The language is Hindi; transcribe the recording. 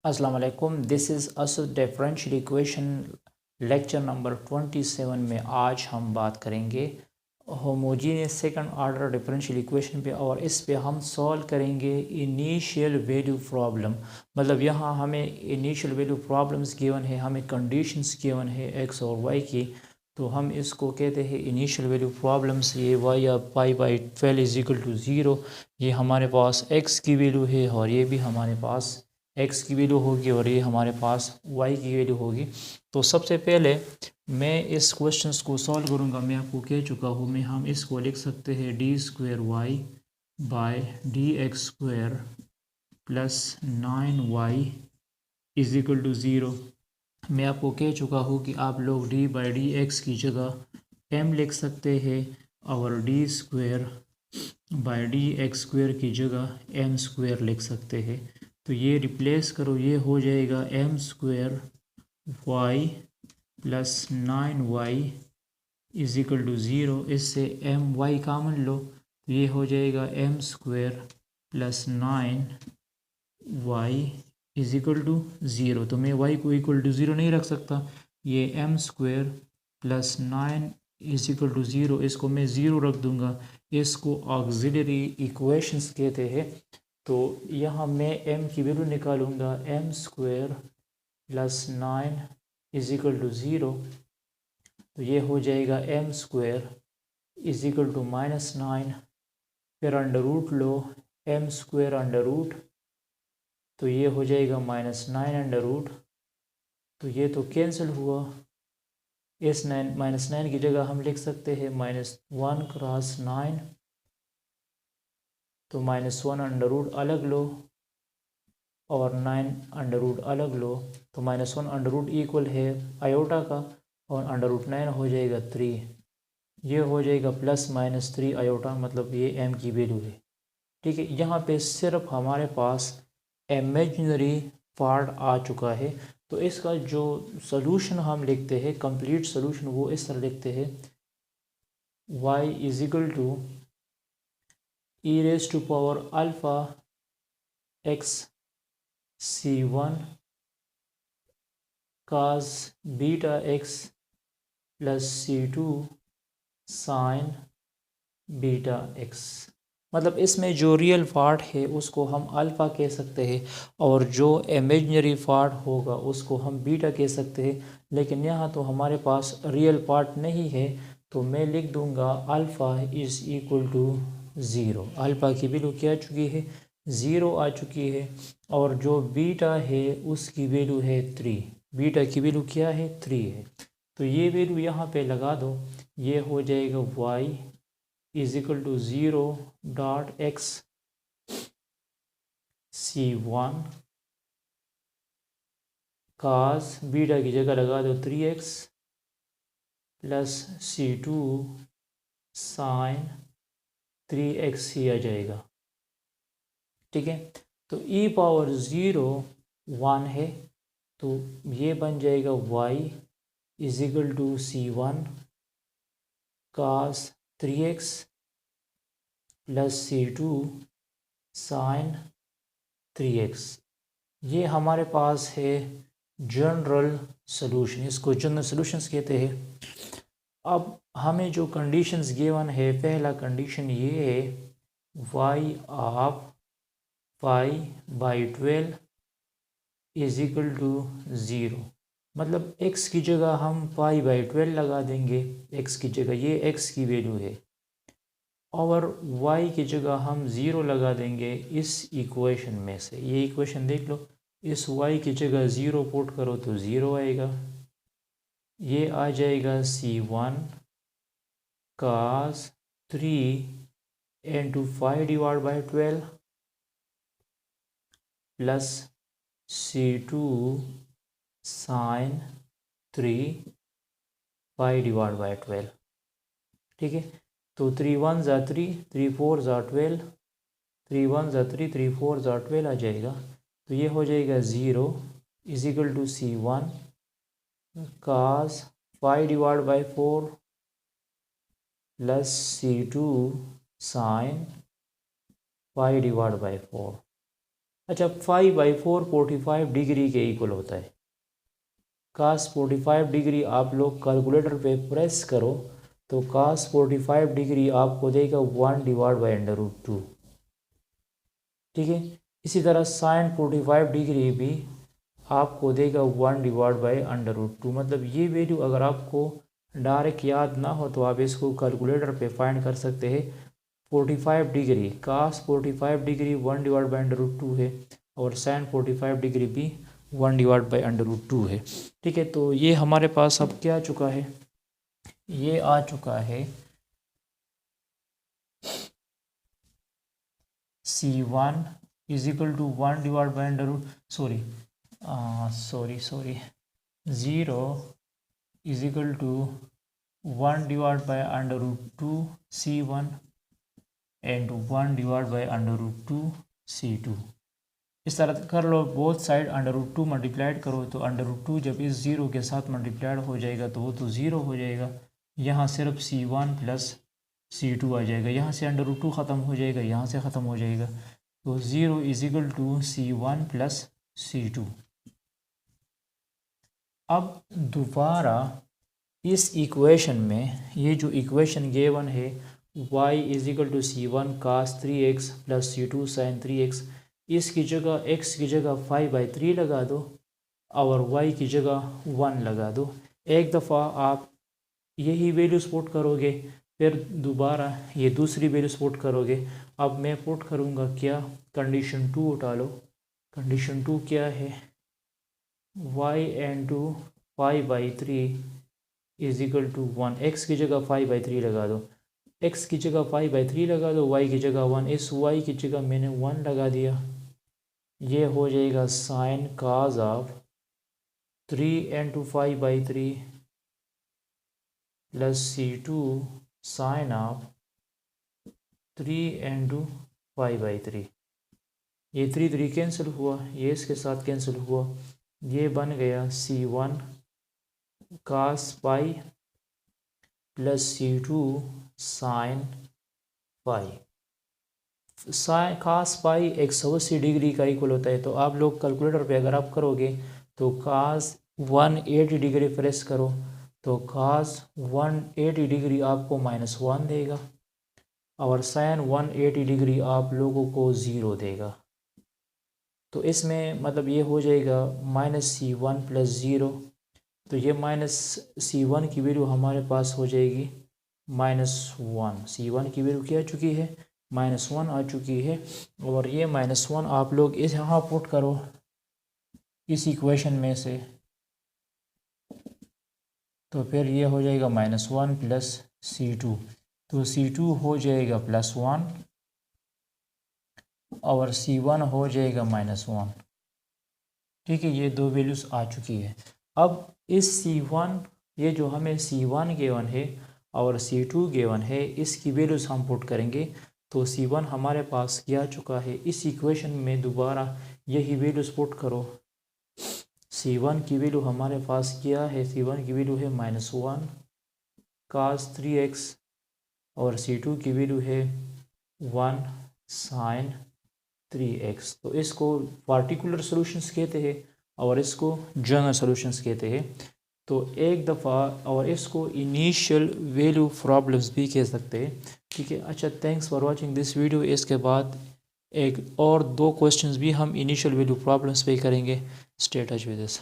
अस्सलाम वालेकुम। This is Asad differential equation lecture number 27 में आज हम बात करेंगे homogeneous second order differential equation पे और इस पे हम सॉल्व करेंगे इनिशियल वैल्यू प्रॉब्लम। मतलब यहाँ हमें इनिशियल वैल्यू प्रॉब्लम्स गिवन है, हमें कंडीशंस गिवन है एक्स और वाई की, तो हम इसको कहते हैं इनिशियल वैल्यू प्रॉब्लम्स। ये वाई या pi by 12 is equal to zero, ये हमारे पास एक्स की वैल्यू है और ये भी हमारे पास एक्स की वैल्यू होगी और ये हमारे पास वाई की वैल्यू होगी। तो सबसे पहले मैं इस क्वेश्चंस को सॉल्व करूंगा। मैं आपको कह चुका हूँ, मैं हम इसको लिख सकते हैं d square y by d x square plus 9y is equal to zero. मैं आपको कह चुका हूँ कि आप लोग डी बाई डी एक्स की जगह m लिख सकते हैं और D square by D x square की जगह एम स्क्वायर लिख सकते हैं। तो ये रिप्लेस करो, ये हो जाएगा M square y plus 9y is equal to zero. इससे एम वाई कामन लो, तो ये हो जाएगा M square plus 9y is equal to zero. तो मैं y को इक्वल टू ज़ीरो नहीं रख सकता, ये m square plus 9 is equal to zero, इसको मैं ज़ीरो रख दूंगा। इसको ऑक्सिलरी इक्वेशंस कहते हैं। तो यहाँ मैं m की वैल्यू निकालूंगा, M square plus 9 is equal to zero. तो ये हो जाएगा M square is equal to minus 9, फिर अंडर रूट लो एम स्क्वायर अंडर रूट, तो ये हो जाएगा माइनस 9 अंडर रूट। तो ये तो कैंसिल हुआ, इस माइनस 9 की जगह हम लिख सकते हैं -1 क्रॉस 9, तो -1 अंडर रूट अलग लो और 9 अंडर रूट अलग लो, तो -1 अंडर रूट इक्वल है आयोटा का और अंडर रूट 9 हो जाएगा 3। ये हो जाएगा प्लस माइनस 3 आयोटा, मतलब ये m की वैल्यू है। ठीक है, यहाँ पे सिर्फ हमारे पास इमेजिनरी पार्ट आ चुका है। तो इसका जो सॉल्यूशन हम लिखते हैं, कंप्लीट सॉल्यूशन, वो इस तरह लिखते हैं y is equal to E raise to power alpha X c1 cos beta X plus c2 sine beta X. मतलब इसमें जो रियल पार्ट है उसको हम अल्फ़ा कह सकते हैं और जो इमेजिनरी पार्ट होगा उसको हम बीटा कह सकते हैं। लेकिन यहाँ तो हमारे पास रियल पार्ट नहीं है, तो मैं लिख दूँगा alpha is equal to zero. Alpha की वैल्यू क्या आ चुकी है, ज़ीरो आ चुकी है। और जो बीटा है उसकी वैल्यू है 3। बीटा की वैल्यू क्या है, 3 है। तो ये वैल्यू यहाँ पे लगा दो, ये हो जाएगा y is equal to zero dot X c1 cos beta की जगह लगा दो 3x plus c2 sine 3x ही आ जाएगा। ठीक है, तो e पावर 0 1 है, तो ये बन जाएगा y is equal to c1 cos 3x plus c2 sine 3x। ये हमारे पास है जनरल सॉल्यूशन, इसको जनरल सॉल्यूशंस कहते हैं। अब हमें जो कंडीशंस गिवन है, पहला कंडीशन ये है y of pi by 12 is equal to zero. मतलब x की जगह हम पाई बाई 12 लगा देंगे, x की जगह, ये x की वैल्यू है, और y की जगह हम ज़ीरो लगा देंगे इस इक्वेशन में से। ये इक्वेशन देख लो, इस y की जगह ज़ीरो पुट करो तो ज़ीरो आएगा। ये आ जाएगा c1 cos 3 into 5 divide by 12 plus c2 sine 3 5 divide by 12। ठीक है, तो 3 1 ज़ा 3, 3 4 ज़ा 12, 3 1 ज़ा 3, 3 4 ज़ा 12 आ जाएगा। तो ये हो जाएगा zero is equal to c1 cos 5 divide by 4 plus c2 sine 5 divide by 4। अच्छा 5/4 45 डिग्री के इक्वल होता है। cos 45 डिग्री आप लोग कैलकुलेटर पे प्रेस करो तो cos 45 डिग्री आपको देगा 1/√2। ठीक है, इसी तरह sin 45 डिग्री भी आपको देगा 1/√2। मतलब ये वैल्यू अगर आपको डायरेक्ट याद ना हो तो आप इसको कैलकुलेटर पे फाइंड कर सकते हैं। 45 डिग्री cos 45 डिग्री 1/√2 है और sin 45 डिग्री भी 1/√2 है। ठीक है, तो ये हमारे पास अब क्या आ चुका है, ये आ चुका है C1 is equal to 0 is equal to 1/√2 C1 and 1/√2 C2। इस तरह कर लो, बोथ साइड √2 मल्टीप्लाइड करो तो √2 जब इस ज़ीरो के साथ मल्टीप्लाइड हो जाएगा तो वो तो ज़ीरो हो जाएगा। यहाँ सिर्फ C1 प्लस C2 आ जाएगा, यहाँ से √2 ख़त्म हो जाएगा, यहाँ से ख़त्म हो जाएगा, तो 0 is equal to C1 plus C2। अब दोबारा इस इक्वेशन में ये जो इक्वेशन गिवन है y is equal to C1 cos 3x plus C2 sin 3x, इसकी जगह x की जगह 5/3 लगा दो और y की जगह 1 लगा दो। एक दफ़ा आप यही वैल्यूज पुट करोगे, फिर दोबारा ये दूसरी वैल्यूज पुट करोगे। अब मैं पुट करूँगा क्या, कंडीशन 2 उठा लो। कंडीशन 2 क्या है, y into 5/3 is equal to 1। x की जगह 5/3 लगा दो, x की जगह 5/3 लगा दो, y की जगह 1। इस y की जगह मैंने 1 लगा दिया, ये हो जाएगा sine cos of 3 into 5/3 plus C2 sine of 3 into 5/3। ये 3 कैंसिल हुआ, ये इसके साथ कैंसिल हुआ, ये बन गया C1 cos pi plus C2 sine pi. cos पाई 180 डिग्री का इक्वल होता है, तो आप लोग कैलकुलेटर पे अगर आप करोगे तो cos 180 डिग्री प्रेस करो तो cos 180 डिग्री आपको -1 देगा और sin 180 डिग्री आप लोगों को 0 देगा। तो इसमें मतलब ये हो जाएगा -C1 प्लस 0, तो ये -C1 की वैल्यू हमारे पास हो जाएगी -1। C1 की वैल्यू क्या आ चुकी है, -1 आ चुकी है, और ये -1 आप लोग इस यहाँ पुट करो इस इक्वेशन में से, तो फिर ये हो जाएगा -1 प्लस C2, तो C2 हो जाएगा +1 और C1 हो जाएगा -1। ठीक है, ये दो वैल्यूज़ आ चुकी है। अब इस C1, ये जो हमें C1 गिवन है और C2 गिवन है, इसकी वैल्यूज़ हम पुट करेंगे तो C1 हमारे पास क्या आ चुका है। इस इक्वेशन में दोबारा यही वैल्यूज़ पुट करो। C1 की वैल्यू हमारे पास क्या है, C1 की वैल्यू है -1 cos 3x और C2 की वैल्यू है 1 sin 3x। तो इसको पार्टिकुलर सॉल्यूशंस कहते हैं और इसको जनरल सॉल्यूशंस कहते हैं। तो एक दफ़ा और इसको इनिशियल वैल्यू प्रॉब्लम्स भी कह सकते हैं। ठीक है, अच्छा, thanks for watching this video. इसके बाद एक और 2 क्वेश्चंस भी हम इनिशियल वैल्यू प्रॉब्लम्स पे करेंगे। Stay touch with this.